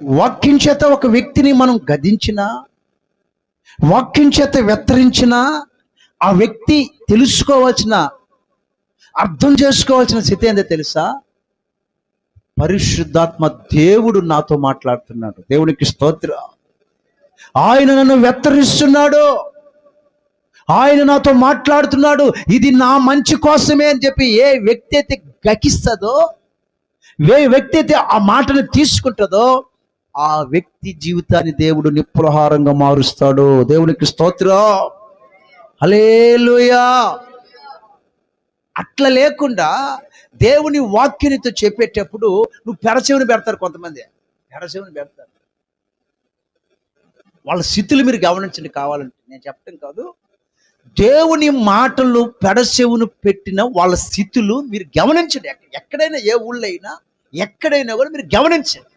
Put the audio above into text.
వాక్యం చేత ఒక వ్యక్తిని మనం గదించినా, వాక్యం చేత వెత్తరించినా, ఆ వ్యక్తి తెలుసుకోవాల్సిన, అర్థం చేసుకోవాల్సిన స్థితి ఏందో తెలుసా? పరిశుద్ధాత్మ దేవుడు నాతో మాట్లాడుతున్నాడు. దేవునికి స్తోత్రం. ఆయన నన్ను వెత్తరిస్తున్నాడు, ఆయన నాతో మాట్లాడుతున్నాడు, ఇది నా మంచి కోసమే అని చెప్పి ఏ వ్యక్తి అయితే గకిస్తుందో, ఏ వ్యక్తి అయితే ఆ మాటను తీసుకుంటుందో, ఆ వ్యక్తి జీవితాన్ని దేవుడు నిప్పులహారంగా మారుస్తాడు. దేవునికి స్తోత్రం. హల్లెలూయా. అట్లా లేకుండా దేవుని వాక్యనితో చెప్పేటప్పుడు నువ్వు పెడచెవిని పెడతారు. కొంతమంది పెడచెవిని పెడతారు. వాళ్ళ స్థితులు మీరు గమనించండి. కావాలంటే నేను చెప్పడం కాదు, దేవుని మాటలు పెడచెవును పెట్టిన వాళ్ళ స్థితులు మీరు గమనించండి. ఎక్కడైనా, ఏ ఊళ్ళో అయినా, ఎక్కడైనా కూడా మీరు గమనించండి.